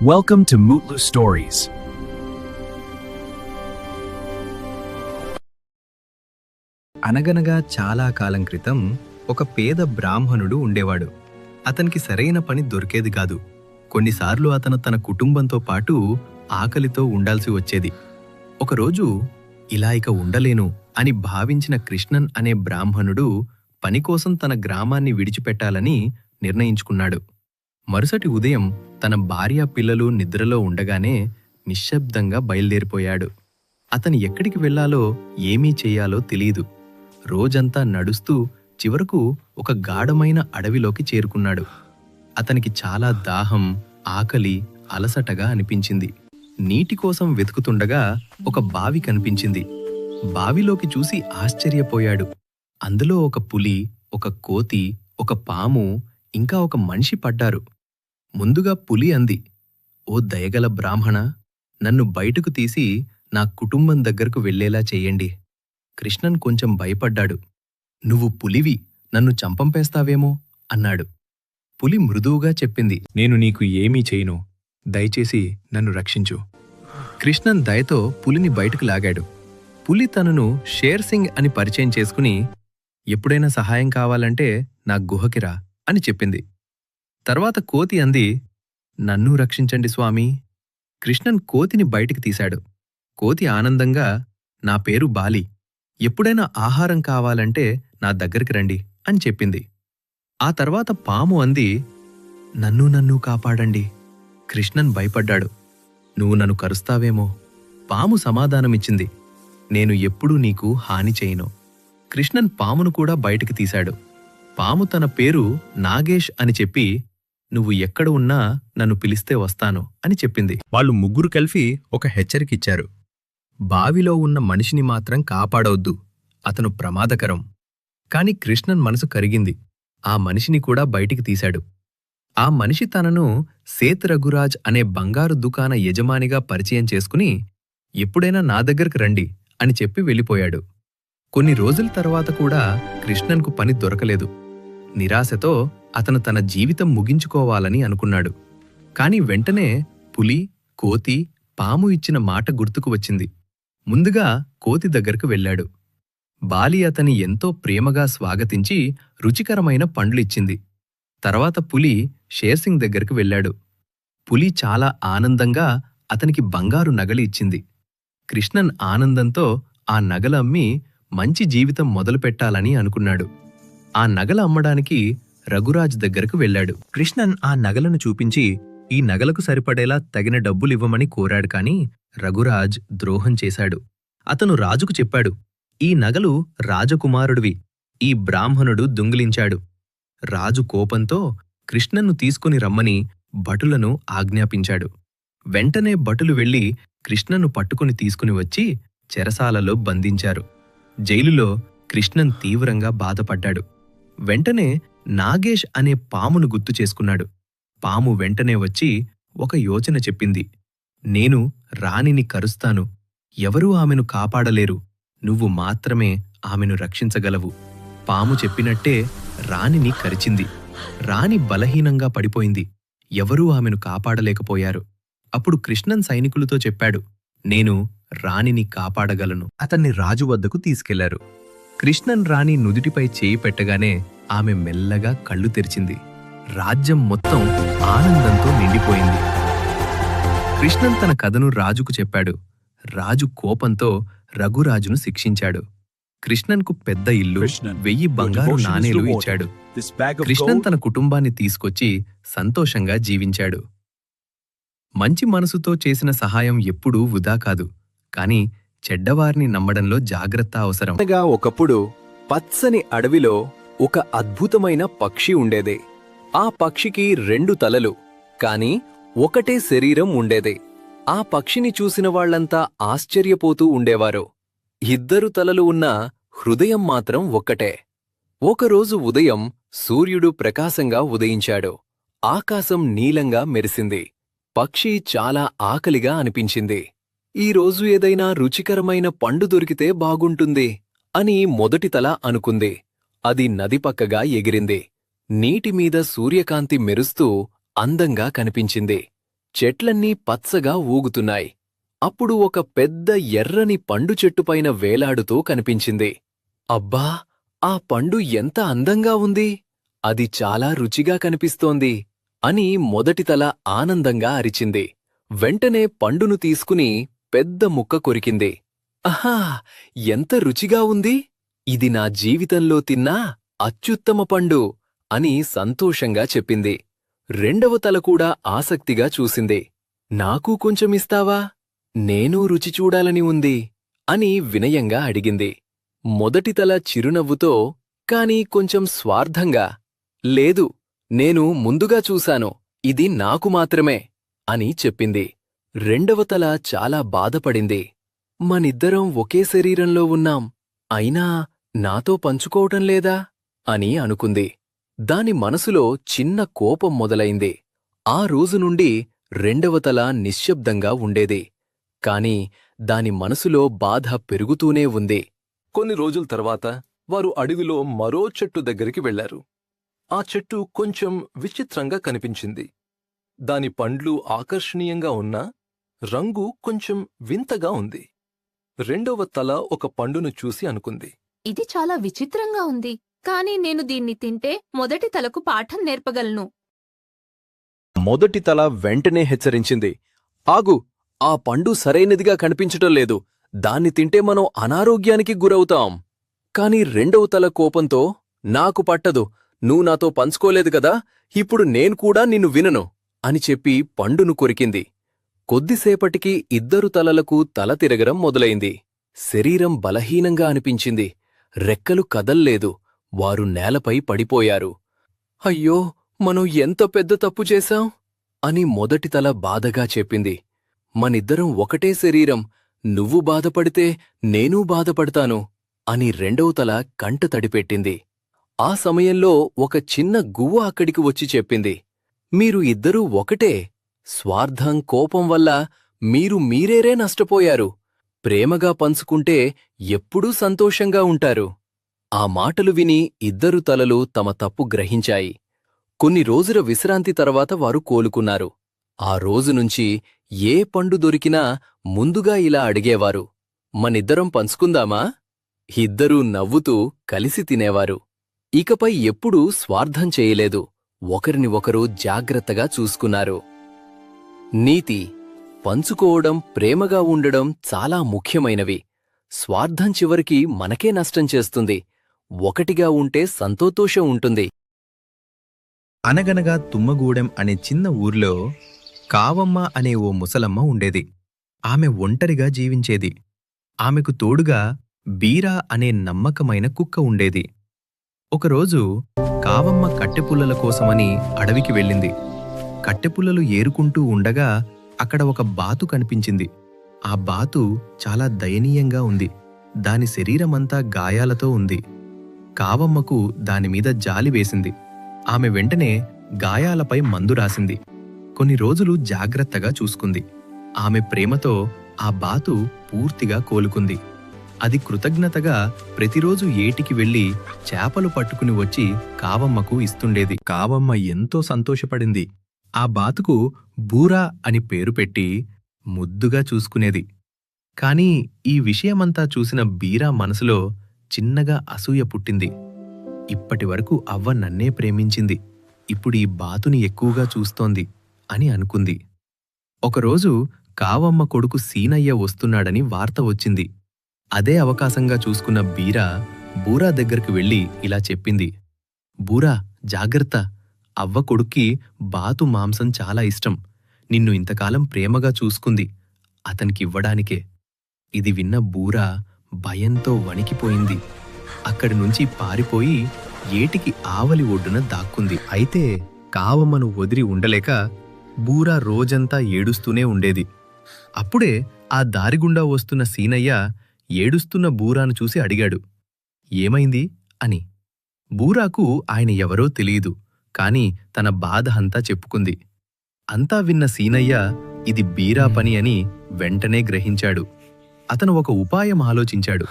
Welcome to Mutlu Stories. అనగనగా చాలా కాలం క్రితం ఒక పేద బ్రాహ్మణుడు ఉండేవాడు. అతనికి సరైన పని దొరికేది కాదు. కొన్నిసార్లు అతను తన కుటుంబంతో పాటు ఆకలితో ఉండాల్సి వచ్చేది. ఒకరోజు ఇలా ఇక ఉండలేను అని భావించిన కృష్ణన్ అనే బ్రాహ్మణుడు పని కోసం తన గ్రామాన్ని విడిచిపెట్టాలని నిర్ణయించుకున్నాడు. మరుసటి ఉదయం తన భార్య పిల్లలు నిద్రలో ఉండగానే నిశ్శబ్దంగా బయలుదేరిపోయాడు. అతను ఎక్కడికి వెళ్లాలో ఏమీ చెయ్యాలో తెలీదు. రోజంతా నడుస్తూ చివరకు ఒక గాఢమైన అడవిలోకి చేరుకున్నాడు. అతనికి చాలా దాహం, ఆకలి, అలసటగా అనిపించింది. నీటి కోసం వెతుకుతుండగా ఒక బావి కనిపించింది. బావిలోకి చూసి ఆశ్చర్యపోయాడు. అందులో ఒక పులి, ఒక కోతి, ఒక పాము, ఇంకా ఒక మనిషి పడ్డారు. ముందుగా పులి అంది, "ఓ దయగల బ్రాహ్మణ, నన్ను బయటకు తీసి నా కుటుంబం దగ్గరకు వెళ్లేలా చెయ్యండి." కృష్ణన్ కొంచెం భయపడ్డాడు. "నువ్వు పులివి, నన్ను చంపంపేస్తావేమో" అన్నాడు. పులి మృదువుగా చెప్పింది, "నేను నీకు ఏమీ చేయను. దయచేసి నన్ను రక్షించు." కృష్ణన్ దయతో పులిని బయటకు లాగాడు. పులి తనను షేర్ సింగ్ అని పరిచయం చేసుకుని, "ఎప్పుడైనా సహాయం కావాలంటే నా గుహకిరా" అని చెప్పింది. తర్వాత కోతి అంది, "నన్ను రక్షించండి స్వామీ." కృష్ణన్ కోతిని బయటికి తీశాడు. కోతి ఆనందంగా, "నా పేరు బాలి. ఎప్పుడైనా ఆహారం కావాలంటే నా దగ్గరికి రండి" అని చెప్పింది. ఆ తర్వాత పాము అంది, నన్ను కాపాడండి." కృష్ణన్ భయపడ్డాడు. "నువ్వు నన్ను కరుస్తావేమో." పాము సమాధానమిచ్చింది, "నేను ఎప్పుడూ నీకు హాని చేయను." కృష్ణన్ పామును కూడా బయటికి తీశాడు. పాము తన పేరు నాగేష్ అని చెప్పి, "నువ్వు ఎక్కడ ఉన్నా నన్ను పిలిస్తే వస్తాను" అని చెప్పింది. వాళ్ళు ముగ్గురు కలిసి ఒక హెచ్చరికిచ్చారు. బావిలో ఉన్న మనిషిని మాత్రం కాపాడవద్దు, అతను ప్రమాదకరం. కాని కృష్ణన్ మనసు కరిగింది. ఆ మనిషిని కూడా బయటికి తీశాడు. ఆ మనిషి తనను సేత్ రఘురాజ్ అనే బంగారు దుకాణ యజమానిగా పరిచయం చేసుకుని, "ఎప్పుడైనా నా దగ్గరకు రండి" అని చెప్పి వెళ్ళిపోయాడు. కొన్ని రోజుల తర్వాత కూడా కృష్ణన్కు పని దొరకలేదు. నిరాశతో అతను తన జీవితం ముగించుకోవాలని అనుకున్నాడు. కాని వెంటనే పులి, కోతి, పాము ఇచ్చిన మాట గుర్తుకు వచ్చింది. ముందుగా కోతి దగ్గరకు వెళ్ళాడు. బాలి అతని ఎంతో ప్రేమగా స్వాగతించి రుచికరమైన పండ్లు ఇచ్చింది. తర్వాత పులి షేర్సింగ్ దగ్గరకు వెళ్ళాడు. పులి చాలా ఆనందంగా అతనికి బంగారు నగలు ఇచ్చింది. కృష్ణన్ ఆనందంతో ఆ నగలు అమ్మి మంచి జీవితం మొదలుపెట్టాలని అనుకున్నాడు. ఆ నగలు అమ్మడానికి రఘురాజ్ దగ్గరకు వెళ్ళాడు. కృష్ణన్ ఆ నగలను చూపించి ఈ నగలకు సరిపడేలా తగిన డబ్బులివ్వమని కోరాడు. కాని రఘురాజ్ ద్రోహం చేశాడు. అతను రాజుకు చెప్పాడు, "ఈ నగలు రాజకుమారుడివి, ఈ బ్రాహ్మణుడు దొంగిలించాడు." రాజు కోపంతో కృష్ణన్ను తీసుకుని రమ్మని భటులను ఆజ్ఞాపించాడు. వెంటనే భటులు వెళ్లి కృష్ణన్ను పట్టుకుని తీసుకుని వచ్చి చెరసాలలో బంధించారు. జైలులో కృష్ణన్ తీవ్రంగా బాధపడ్డాడు. వెంటనే నాగేష్ అనే పామును గుర్తు చేసుకున్నాడు. పాము వెంటనే వచ్చి ఒక యోచన చెప్పింది, "నేను రాణిని కరుస్తాను. ఎవరూ ఆమెను కాపాడలేరు. నువ్వు మాత్రమే ఆమెను రక్షించగలవు." పాము చెప్పినట్టే రాణిని కరిచింది. రాణి బలహీనంగా పడిపోయింది. ఎవరూ ఆమెను కాపాడలేకపోయారు. అప్పుడు కృష్ణన్ సైనికులతో చెప్పాడు, "నేను రాణిని కాపాడగలను." అతన్ని రాజు వద్దకు తీసుకెళ్లారు. కృష్ణన్ రాణి నుదుటిపై చేయి పెట్టగానే ఆమె మెల్లగా కళ్ళు తెరిచింది. రాజ్యం మొత్తం ఆనందంతో నిండిపోయింది. కృష్ణన్ తన కథను రాజుకు చెప్పాడు. రాజు కోపంతో రఘురాజును శిక్షించాడు. కృష్ణన్కు పెద్ద ఇల్లు, 1000 బంగారు నాణేలు ఇచ్చాడు. కృష్ణన్ తన కుటుంబాన్ని తీసుకొచ్చి సంతోషంగా జీవించాడు. మంచి మనసుతో చేసిన సహాయం ఎప్పుడూ వృధా కాదు. కాని చెడ్డవారిని నమ్మడంలో జాగ్రత్త అవసరం. ఒకప్పుడు పచ్చని అడవిలో ఒక అద్భుతమైన పక్షి ఉండేదే. ఆ పక్షికి 2 తలలు, కాని ఒకటే శరీరం ఉండేదే. ఆ పక్షిని చూసిన వాళ్లంతా ఆశ్చర్యపోతూ ఉండేవారు. 2 తలలు ఉన్న హృదయం మాత్రం ఒక్కటే. ఒకరోజు ఉదయం సూర్యుడు ప్రకాశంగా ఉదయించాడు. ఆకాశం నీలంగా మెరిసింది. పక్షి చాలా ఆకలిగా అనిపించింది. ఈరోజు ఏదైనా రుచికరమైన పండు దొరికితే బాగుంటుంది అని మొదటి తల అనుకుంది. అది నది పక్కగా ఎగిరింది. నీటిమీద సూర్యకాంతి మెరుస్తూ అందంగా కనిపించింది. చెట్లన్నీ పచ్చగా ఊగుతున్నాయి. అప్పుడు ఒక పెద్ద ఎర్రని పండు చెట్టుపైన వేలాడుతూ కనిపించింది. అబ్బా! ఆ పండు ఎంత అందంగా ఉంది! అది చాలా రుచిగా కనిపిస్తోంది అని మొదటి తల ఆనందంగా అరిచింది. వెంటనే పండును తీసుకుని పెద్ద ముక్క కొరికింది. ఆహా! ఎంత రుచిగా ఉంది! ఇది నా జీవితంలో తిన్నా అత్యుత్తమ పండు అని సంతోషంగా చెప్పింది. రెండవ తల కూడా ఆసక్తిగా చూసింది. నాకూ కొంచెమిస్తావా? నేనూ రుచి చూడాలని ఉంది అని వినయంగా అడిగింది. మొదటి తల చిరునవ్వుతో, కాని కొంచెం స్వార్థంగా, లేదు, నేను ముందుగా చూశాను, ఇది నాకు మాత్రమే అని చెప్పింది. రెండవ తల చాలా బాధపడింది. మనిద్దరం ఒకే శరీరంలో ఉన్నాం, అయినా నాతో పంచుకోవటం లేదా అని అనుకుంది. దాని మనసులో చిన్న కోపం మొదలైంది. ఆ రోజు నుండి రెండవ తల నిశ్శబ్దంగా ఉండేది. కాని దాని మనసులో బాధ పెరుగుతూనే ఉంది. కొన్ని రోజుల తర్వాత వారు అడవిలో మరో చెట్టు దగ్గరికి వెళ్లారు. ఆ చెట్టు కొంచెం విచిత్రంగా కనిపించింది. దాని పండ్లు ఆకర్షణీయంగా ఉన్నా రంగు కొంచెం వింతగా ఉంది. రెండవ తల ఒక పండును చూసి అనుకుంది, ఇది చాలా విచిత్రంగా ఉంది, కానీ నేను దీన్ని తింటే మొదటి తలకు పాఠం నేర్పగలను. మొదటి తల వెంటనే హెచ్చరించింది, ఆగు, ఆ పండు సరైనదిగా కనిపించటం లేదు, దాన్ని తింటే మనం అనారోగ్యానికి గురవుతాం. కాని రెండవ తల కోపంతో, నాకు పట్టదు, నువ్వు నాతో పంచుకోలేదు కదా, ఇప్పుడు నేను కూడా నిన్ను వినను అని చెప్పి పండును కొరికింది. కొద్దిసేపటికి ఇద్దరు తలలకు తల తిరగడం మొదలైంది. శరీరం బలహీనంగా అనిపించింది. రెక్కలు కదల్లేదు. వారు నేలపై పడిపోయారు. అయ్యో, మనం ఎంత పెద్ద తప్పు చేశాం అని మొదటి తల బాధగా చెప్పింది. మనిద్దరం ఒకటే శరీరం, నువ్వు బాధపడితే నేనూ బాధపడతాను అని రెండవ తల కంట తడిపెట్టింది. ఆ సమయంలో ఒక చిన్న గువ్వ అక్కడికి వచ్చి చెప్పింది, మీరు ఇద్దరూ ఒకటే. స్వార్థం, కోపం వల్ల మీరు మీరేరే నష్టపోయారు. ప్రేమగా పంచుకుంటే ఎప్పుడూ సంతోషంగా ఉంటారు. ఆ మాటలు విని ఇద్దరు తలలు తమ తప్పు గ్రహించాయి. కొన్ని రోజుల విశ్రాంతి తర్వాత వారు కోలుకున్నారు. ఆ రోజునుంచి ఏ పండు దొరికినా ముందుగా ఇలా అడిగేవారు, మనిద్దరం పంచుకుందామా? ఇద్దరూ నవ్వుతూ కలిసి తినేవారు. ఇకపై ఎప్పుడూ స్వార్థం చేయలేదు. ఒకరిని ఒకరు జాగ్రత్తగా చూసుకున్నారు. నీతి: పంచుకోవడం, ప్రేమగా ఉండడం చాలా ముఖ్యమైనవి. స్వార్థం చివరికి మనకే నష్టం చేస్తుంది. ఒకటిగా ఉంటే సంతోషం ఉంటుంది. అనగనగా తుమ్మగూడెం అనే చిన్న ఊర్లో కావమ్మ అనే ఓ ముసలమ్మ ఉండేది. ఆమె ఒంటరిగా జీవించేది. ఆమెకు తోడుగా బీరా అనే నమ్మకమైన కుక్క ఉండేది. ఒకరోజు కావమ్మ కట్టెపుల్లల కోసమని అడవికి వెళ్ళింది. కట్టెపుల్లలు ఏరుకుంటూ ఉండగా అక్కడ ఒక బాతు కనిపించింది. ఆ బాతు చాలా దయనీయంగా ఉంది. దాని శరీరమంతా గాయాలతో ఉంది. కావమ్మకు దానిమీద జాలి వేసింది. ఆమె వెంటనే గాయాలపై మందు రాసింది. కొన్ని రోజులు జాగ్రత్తగా చూసుకుంది. ఆమె ప్రేమతో ఆ బాతు పూర్తిగా కోలుకుంది. అది కృతజ్ఞతగా ప్రతిరోజు ఏటికి వెళ్లి చేపలు పట్టుకుని వచ్చి కావమ్మకు ఇస్తుండేది. కావమ్మ ఎంతో సంతోషపడింది. ఆ బాతుకు బూరా అని పేరు పెట్టి ముద్దుగా చూసుకునేది. కాని ఈ విషయమంతా చూసిన బీరా మనసులో చిన్నగా అసూయ పుట్టింది. ఇప్పటివరకు అవ్వ నన్నే ప్రేమించింది, ఇప్పుడు ఈ బాతుని ఎక్కువగా చూస్తోంది అని అనుకుంది. ఒకరోజు కావమ్మ కొడుకు సీనయ్య వస్తున్నాడని వార్త వచ్చింది. అదే అవకాశంగా చూసుకున్న బీరా బూరా దగ్గరకు వెళ్లి ఇలా చెప్పింది, బూరా, జాగ్రత్త, అవ్వ కొడుక్కి బాతు మాంసం చాలా ఇష్టం. నిన్ను ఇంతకాలం ప్రేమగా చూసుకుంది, అతనికివ్వడానికే. ఇది విన్న బూరా భయంతో వణికిపోయింది. అక్కడి నుంచి పారిపోయి ఏటికి ఆవలి ఒడ్డున దాక్కుంది. అయితే కావమ్మను వదిలి ఉండలేక బూరా రోజంతా ఏడుస్తూనే ఉండేది. అప్పుడే ఆ దారిగుండా వస్తున్న సీనయ్య ఏడుస్తున్న బూరాను చూసి అడిగాడు, ఏమైంది అని. బూరాకు ఆయన ఎవరో తెలియదు, కాని తన బాధ అంతా చెప్పుకుంది. అంతా విన్న సీనయ్య ఇది బీరా పని అని వెంటనే గ్రహించాడు. అతను ఒక ఉపాయం ఆలోచించాడు.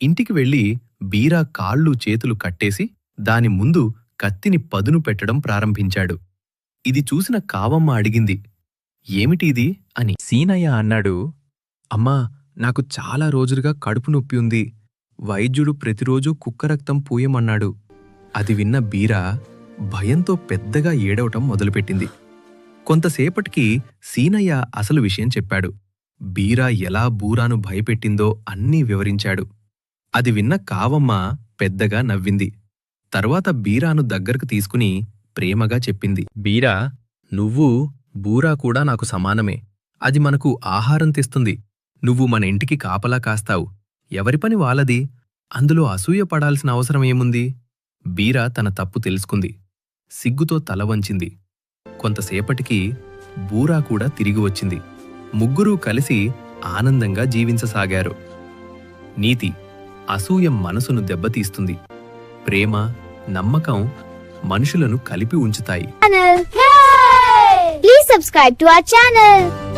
ఇంటికి వెళ్లి బీరా కాళ్ళు చేతులు కట్టేసి దాని ముందు కత్తిని పదును పెట్టడం ప్రారంభించాడు. ఇది చూసిన కావమ్మ అడిగింది, ఏమిటిది అని. సీనయ్య అన్నాడు, అమ్మా, నాకు చాలా రోజులుగా కడుపు నొప్పి ఉంది. వైద్యుడు ప్రతిరోజూ కుక్క రక్తం పూయమన్నాడు. అది విన్న బీరా భయంతో పెద్దగా ఏడవటం మొదలుపెట్టింది. కొంతసేపటికి సీనయ్య అసలు విషయం చెప్పాడు. బీరా ఎలా బూరాను భయపెట్టిందో అన్నీ వివరించాడు. అది విన్న కావమ్మ పెద్దగా నవ్వింది. తర్వాత బీరాను దగ్గరకు తీసుకుని ప్రేమగా చెప్పింది. బీరా, నువ్వు బూరా కూడా నాకు సమానమే. అది మనకు ఆహారం తెస్తుంది. నువ్వు మన ఇంటికి కాపలా కాస్తావు. ఎవరి పని వాళ్ళది. అందులో అసూయ పడాల్సిన అవసరమేముంది? బీరా తన తప్పు తెలుసుకుంది. సిగ్గుతో తల వంచింది. కొంతసేపటికి బూరా కూడా తిరిగి వచ్చింది. ముగ్గురూ కలిసి ఆనందంగా జీవించసాగారు. నీతి: అసూయ మనసును దెబ్బతీస్తుంది. ప్రేమ, నమ్మకం మనుషులను కలిపి ఉంచుతాయి. Please subscribe to our channel.